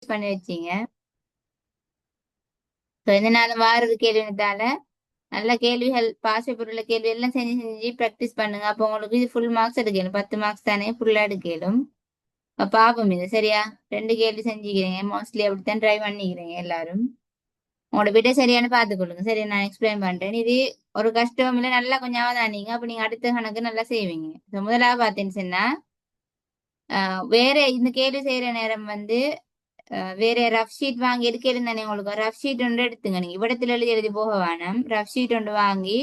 Practice பண்ணி வச்சீங்க. இதனால வாரது கேள்வித்தால நல்ல கேள்விகள் பாஸ் பேப்பர் உள்ள கேள்வி எல்லாம் செஞ்சு செஞ்சு ப்ராக்டிஸ் பண்ணுங்க. அப்போ உங்களுக்கு இது ஃபுல் மார்க்ஸ் எடுக்கணும். 10 மார்க்ஸ் தானே ஃபுல்லா எடுக்கலும். பாப்போம் இது சரியா. 2 கேள்வி செஞ்சுக்கிறீங்க. மோஸ்ட்லி அப்படித்தான் ட்ரை பண்ணிக்கிறீங்க எல்லாரும். உங்களோட விட சரியான பார்த்துக்கொள்ளுங்க. சரி, நான் எக்ஸ்பிளைன் பண்றேன். இது ஒரு கஷ்டம் இல்லை, நல்லா கொஞ்சம் அவதானிங்க. அப்ப நீங்க அடுத்த கணக்கு நல்லா செய்வீங்க. முதலாவது பார்த்தேன்னு சொன்னா வேற இந்த கேள்வி செய்யற நேரம் வந்து வேற ரஃப் ஷீட் வாங்கி எடுக்க தானே. உங்களுக்கு ரஃப் ஷீட் ஒன்று எடுத்துங்க. நீங்க இவ்விடத்துல எழுதி போக வேணாம். ரஃப் ஷீட் ஒன்று வாங்கி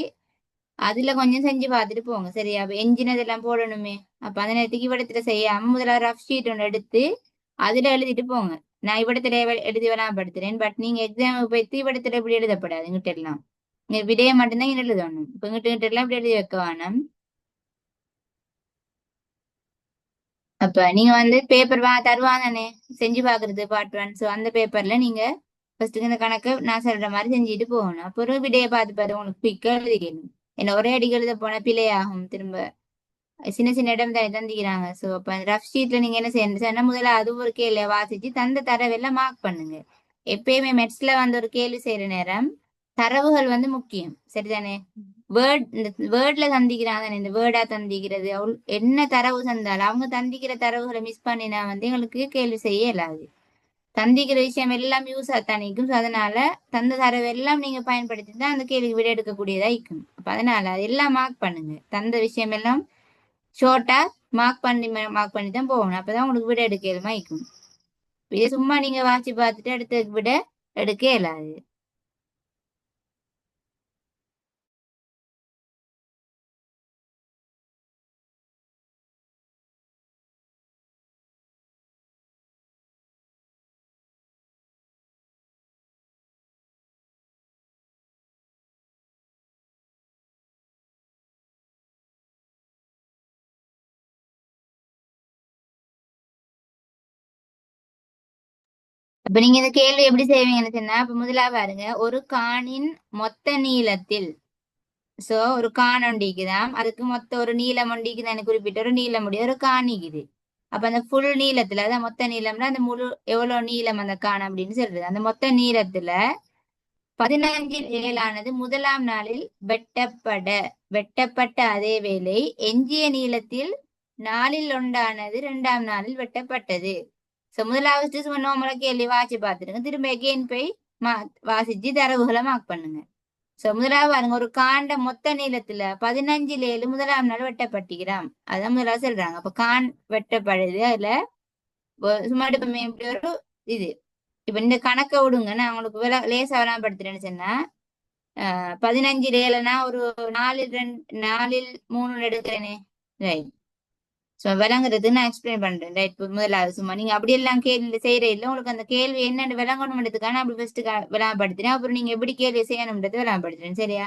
அதுல கொஞ்சம் செஞ்சு பார்த்துட்டு போங்க சரியா. அப்ப எஞ்சினதெல்லாம் போடணுமே. அப்ப அந்த நேரத்துக்கு இவ்விடத்துல செய்யாம முதல்ல ரஃப் ஷீட் ஒன்று எடுத்து அதுல எழுதிட்டு போங்க. நான் இவ்விடத்துல எழுதி வேணாப்படுத்துறேன். பட் நீங்க எக்ஸாமுக்கு போய் இவ்விடத்துல இப்படி எழுதப்படாது. இங்கிட்ட எல்லாம் நீங்க விடைய மட்டும்தான் இங்க எழுதணும். இப்ப இங்கிட்ட எல்லாம் இப்படி எழுதி வைக்க வேணாம். அப்ப நீங்க வந்து பேப்பர் தருவாங்கண்ணே செஞ்சு பாக்குறது பார்ட் 1. ஸோ அந்த பேப்பர்ல நீங்க ஃபர்ஸ்ட் இந்த கணக்கு நான் சொல்ற மாதிரி செஞ்சுட்டு போகணும். அப்புறம் விடையை பார்த்து பாரு உங்களுக்கு பிக்க எழுதிக்கணும். என்ன ஒரே அடிக்கு எழுத போன பிழை ஆகும். திரும்ப சின்ன சின்ன இடம் தான் தந்திக்கிறாங்க. ஸோ அப்ப ரஃப் ஷீட்ல நீங்க என்ன செய்யணும் சொன்னா முதல்ல அது ஒரு கேள்வியை வாசிச்சு தந்த தரவெல்லாம் மார்க் பண்ணுங்க. எப்பயுமே மெட்ஸ்ல வந்து ஒரு கேள்வி செய்யற நேரம் தரவுகள் வந்து முக்கியம் சரிதானே. வேர்ட் இந்த வேர்ட்ல தந்திக்கிறாங்க. இந்த வேர்டா தந்திக்கிறது என்ன தரவு தந்தாலும் அவங்க தந்திக்கிற தரவுகளை மிஸ் பண்ணினா வந்து எங்களுக்கு கேள்வி செய்ய இயலாது. தந்திக்கிற விஷயம் எல்லாம் யூஸ் ஆத்தானிக்கும். அதனால தந்த தரவு எல்லாம் நீங்க பயன்படுத்தி தான் அந்த கேள்விக்கு விட எடுக்கக்கூடியதா இருக்கும். அப்ப அதனால அதெல்லாம் மார்க் பண்ணுங்க. தந்த விஷயம் எல்லாம் ஷோர்ட்டா மார்க் பண்ணி தான் போகணும். அப்பதான் உங்களுக்கு விட எடுக்க இயலுமா இருக்கும். இதே சும்மா நீங்க வாசி பார்த்துட்டு அடுத்ததுக்கு விட எடுக்க இயலாது. அப்ப நீங்க இந்த கேள்வி எப்படி செய்வீங்கன்னு சொன்னா இப்ப முதலா பாருங்க. ஒரு காணின் மொத்த நீளத்தில் சோ ஒரு கான் ஒண்டிக்குதாம். அதுக்கு மொத்த ஒரு நீளம் ஒண்டிக்குதானே. குறிப்பிட்ட ஒரு நீளம் முடிய ஒரு காணிக்குது. அப்ப அந்த ஃபுல் நீளத்துல அதான் மொத்த நீளம்னா அந்த முழு எவ்வளவு நீளம் அந்த கான் அப்படின்னு சொல்றது. அந்த மொத்த நீளத்துல 15/7 முதலாம் நாளில் வெட்டப்பட்ட அதே வேளை எஞ்சிய நீளத்தில் நாளில் ஒன்றானது 2ஆம் நாளில் வெட்டப்பட்டது. சோ முதலாவது சும்மா நோமலா கேள்வி வாசி பார்த்துருங்க. திரும்ப எகெயின் போய் வாசிச்சு தரவுகளை மார்க் பண்ணுங்க. சோ முதலாவது பாருங்க. ஒரு காண்ட மொத்த நீளத்துல 15/7 முதலாம் நாள் வெட்டப்பட்டுகிறான். அதான் முதலாவது சொல்றாங்க. அப்ப கான் வெட்டப்படுது. அதுல சும்மா இப்படி ஒரு இது இப்ப இந்த கணக்கை விடுங்க. நான் உங்களுக்கு லேசா வராமப்படுத்துறேன்னு சொன்னா 15/7னா ஒரு 4/3 எடுக்கிறேனே. ரைட். ஸோ விளங்குறது நான் எக்ஸ்பிளைன் பண்றேன். ரைட். இப்போ முதலாவது சும்மா நீங்க அப்படியெல்லாம் கேள்வி செய்யற இல்லை. உங்களுக்கு அந்த கேள்வி என்னன்னு விளங்கணும்ன்றதுக்கான அப்படி ஃபர்ஸ்ட் விளம்பப்படுத்துறேன். அப்புறம் நீங்க எப்படி கேள்வி செய்யணும்ன்றது விளம்பப்படுத்துறேன் சரியா.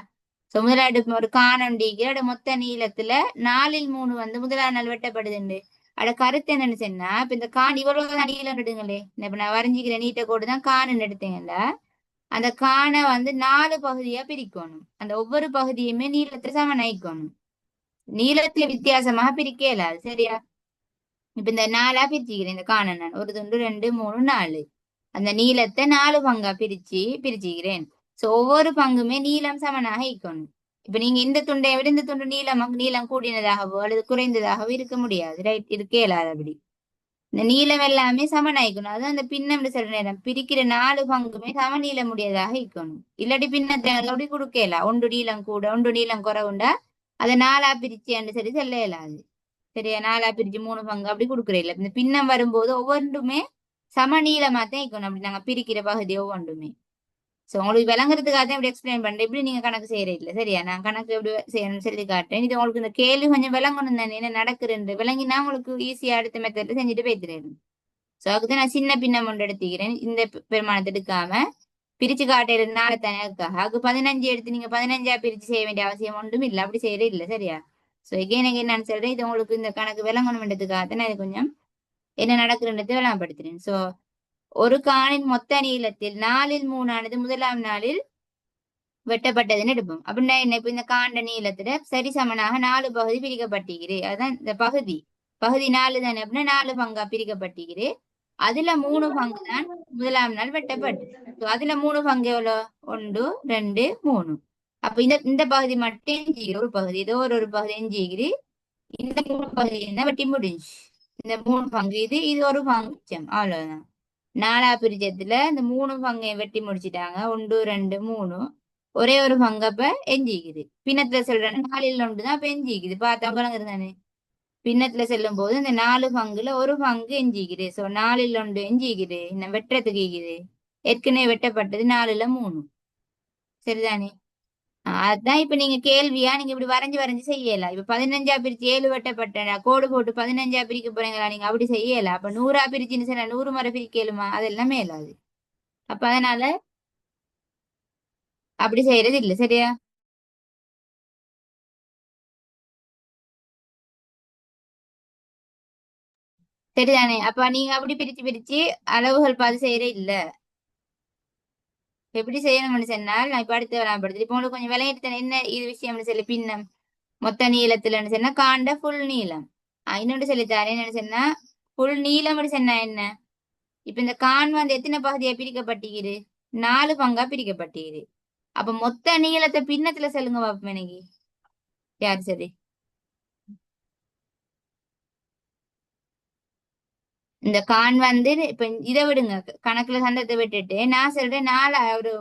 ஸோ முதலாவது ஒரு காணொண்டிக்கு மொத்த நீளத்துல 4/3 வந்து முதலாவது நாள் வெட்டப்படுதுண்டு. அட கருத்து என்னன்னு சொன்னா இப்ப இந்த கான் இவ்வளவு நீளம் எடுங்களே. இப்ப நான் வரைஞ்சிக்கிற நீட்ட கோடு தான் காணுன்னு எடுத்தீங்கல்ல. அந்த காணை வந்து 4 பகுதியா பிரிக்கணும். அந்த ஒவ்வொரு பகுதியுமே நீளத்தை சமனாய்க்கணும். நீளத்துல வித்தியாசமாக பிரிக்க இயலாது சரியா. இப்ப இந்த 4ஆ பிரிச்சுக்கிறேன். இந்த காண நான் ஒரு துண்டு 2 3 4 அந்த நீளத்தை 4 பங்கா பிரிச்சுக்கிறேன். சோ ஒவ்வொரு பங்குமே நீளம் சமனாக இருக்கணும். இப்ப நீங்க இந்த துண்டை விட இந்த துண்டு நீளம் கூடினதாகவோ அல்லது குறைந்ததாகவோ இருக்க முடியாது. ரைட். இருக்கே இயலாது அப்படி. இந்த நீளம் எல்லாமே சமனாயிக்கணும். அது அந்த பின்னம் சொல்ற நேரம் பிரிக்கிற 4 பங்குமே சமநீளம் உடையதாக இருக்கணும். இல்லாட்டி பின்னத்தை அப்படி கொடுக்கல. ஒன்று நீளம் கூட ஒன்று நீளம் குறைவுண்டா அதை 4ஆ பிரிச்சு சரி செல்ல இயலாது சரியா. 4ஆ பிரிச்சு 3 பங்கு அப்படி கொடுக்குறே இல்ல. இந்த பின்னம் வரும்போது ஒவ்வொன்றுமே சமநீளமா தான் இருக்கணும். அப்படி நாங்க பிரிக்கிற பகுதி ஒவ்வொன்றுமே. சோ உங்களுக்கு விளங்குறதுக்காக தான் இப்படி எக்ஸ்பிளைன் பண்றேன். இப்படி நீங்க கணக்கு செய்யற இல்ல சரியா. நான் கணக்கு எப்படி செய்யணும்னு சொல்லி காட்டுறேன். இது உங்களுக்கு இந்த கேள்வி கொஞ்சம் விளங்கணும் தானே. என்ன நடக்குதுன்னு விளங்கினா உங்களுக்கு ஈஸியா அடுத்த மெத்தட்ல செஞ்சுட்டு போய்த்துறேன். சோ அதுக்குதான் நான் சின்ன பின்னம் ஒன்று எடுத்துக்கிறேன். இந்த பெருமானத்தை எடுக்காம பிரிச்சு காட்டுறதுனால தானே இருக்காக. அதுக்கு 15 எடுத்து நீங்க 15ஆ பிரிச்சு செய்ய வேண்டிய அவசியம் ஒன்றும் இல்லை. அப்படி செய்யறே இல்லை சரியா. சோ எகைன் நான் சொல்றேன். இது உங்களுக்கு இந்த கணக்கு விளங்கணும்ன்றதுக்காக தான் நான் இது கொஞ்சம் என்ன நடக்குதுன்றதை விளம்படுத்துறேன். சோ ஒரு காணின் மொத்த நீளத்தில் 4/3 முதலாம் நாளில் வெட்டப்பட்டதுன்னு எடுப்போம். அப்படின்னா என்ன. இப்ப இந்த காண்ட நீளத்துல சரி சமனாக 4 பகுதி பிரிக்கப்பட்டிருக்குது. அதான் இந்த பகுதி 4 தானே. அப்படின்னா 4 பங்கா பிரிக்கப்பட்டிருக்குது. அதுல 3 பங்கு தான் முதலாம் நாள் வெட்டப்பட்டு. So, அதுல 3 பங்கு எவ்வளோ? 1 2 3. அப்ப இந்த பகுதி மட்டும் எஞ்சிக்கிற ஒரு பகுதி, ஏதோ ஒரு பகுதி எஞ்சிக்குது. இந்த 3 பகுதி என்ன வெட்டி முடிஞ்சு. இந்த 3 பங்கு இது ஒரு பங்கு மிச்சம். அவ்வளவுதான். நாலா பிரிச்சத்துல இந்த 3 பங்கை வெட்டி முடிச்சிட்டாங்க. 1 2 3. ஒரே ஒரு பங்கு அப்ப எஞ்சிக்குது. பின்னத்துல சொல்றேன் 4ல் 1 தான் அப்ப எஞ்சிக்குது. பார்த்தா குழந்தை தானே. பின்னத்துல செல்லும் போது இந்த 4 பங்குல ஒரு பங்கு எஞ்சிக்குது. சோ 4ல் 1 எஞ்சிக்குது. இன்னும் வெட்டுறதுக்கு இருக்குது. ஏற்கனவே வெட்டப்பட்டது 4ல் 3. சரிதானே. அதான் இப்ப நீங்க கேள்வியா நீங்க இப்படி வரைஞ்சு வரைஞ்சு செய்யலாம். இப்ப 15ஆ பிரிச்சு 7 வெட்டப்பட்ட கோடு போட்டு 15ஆ பிரிக்க போறீங்களா? நீங்க அப்படி செய்யலாம். அப்ப 100ஆ பிரிச்சுன்னு சொன்னா 100 முறை பிரிக்கலுமா? அதெல்லாம் மேலாது. அப்ப அதனால அப்படி செய்யறது இல்ல. சரியா? சரிதானே. அப்ப நீங்க அப்படி பிரிச்சு பிரிச்சு அளவுகள் பார்த்து செய்யற இல்ல. எப்படி செய்யணும்னு சொன்னால் நான் இப்ப அடுத்து நான் படுத்து இப்ப உங்களுக்கு கொஞ்சம் விளையாட்டு என்ன இது விஷயம்னு சொல்லி பின்னம் மொத்த நீளத்துலன்னு சொன்னா காண்ட ஃபுல் நீளம். இன்னொன்று சொல்லித்தாரேன் என்னன்னு சொன்னா ஃபுல் நீளம் சொன்னா என்ன? இப்ப இந்த கான் வந்து எத்தனை பகுதியா பிரிக்கப்பட்டிருக்குது? 4 பங்கா பிரிக்கப்பட்டிருக்குது. அப்ப மொத்த நீளத்தை பின்னத்துல சொல்லுங்க பாப்போம் எனக்கு. யார் சரி? இந்த கான் வந்து இப்ப இதை விடுங்க. கணக்குல சந்தத்தை விட்டுட்டு நான் சொல்றேன் ஒரு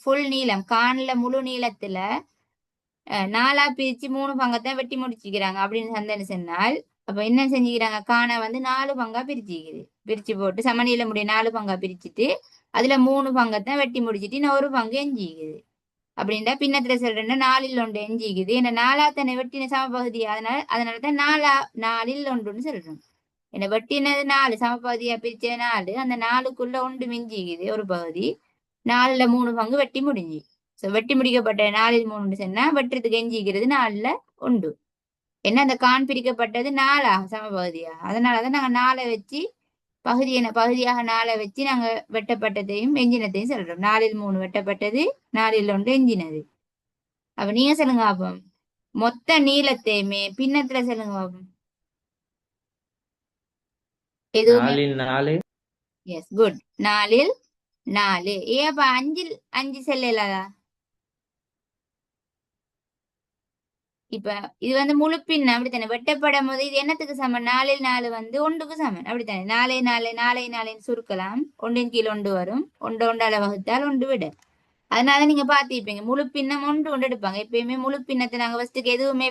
ஃபுல் நீளம் கான்ல முழு நீளத்துல நாலா பிரிச்சு 3 பங்கத்தான் வெட்டி முடிச்சுக்கிறாங்க அப்படின்னு சந்தேன்னு சொன்னால் அப்ப என்ன செஞ்சுக்கிறாங்க? கானை வந்து 4 பங்கா பிரிச்சுக்குது. பிரிச்சு போட்டு சமநிலை முடிய 4 பங்கா பிரிச்சுட்டு அதுல 3 பங்கத்தான் வெட்டி முடிச்சிட்டு இன்னும் ஒரு பங்கு எஞ்சிக்குது. அப்படின்டா பின்னத்துல சொல்றேன்னா 4ல் 1 எஞ்சிக்குது. ஏன்னா 4ஆத்தனை வெட்டின சமபகுதி. அதனாலதான் 4ல் 1ன்னு சொல்றோம். என்ன வெட்டினது 4 சமபகுதியா பிரிச்ச 4 அந்த 4க்குள்ள 1 மிஞ்சிக்குது ஒரு பகுதி. 4ல் 3 பங்கு வெட்டி முடிஞ்சு. சோ வெட்டி முடிக்கப்பட்ட 4ல் 3 சொன்னா வெட்டுறதுக்கு எஞ்சிக்கிறது 4ல் 1. என்ன அந்த கான் பிரிக்கப்பட்டது 4 சமபகுதியா. அதனாலதான் நாங்க 4 வச்சு பகுதியாக 4 வச்சு நாங்க வெட்டப்பட்டதையும் எஞ்சினத்தையும் சொல்றோம். 4ல் 3 வெட்டப்பட்டது, 4ல் 1 எஞ்சினது. அப்ப நீங்க சொல்லுங்க பாப்போம். மொத்த நீளத்தையுமே பின்னத்துல சொல்லுங்க பாப்போம். எதுவுமே 4 எஸ் குட். 4ல் 4. அப்ப 5ல் 5 செல்லலாதா? இப்ப இது வந்து முழு பின்னம் அப்படித்தானே. வெட்டப்படும் போது இது என்னத்துக்கு சமன்? 4ல் 4 வந்து 1க்கு சமன். அப்படித்தானே. 4 4 4 4 சுருக்கலாம். 1ன் கீழ் 1 வரும். 1 1ஆல வகுத்தால் 1 விட. அதனால நீங்க பாத்திருப்பீங்க முழு பின்னம் 1 1 எடுப்பாங்க. எப்பயுமே முழு பின்னத்தை நாங்க ஃபர்ஸ்ட்டுக்கு எதுவுமே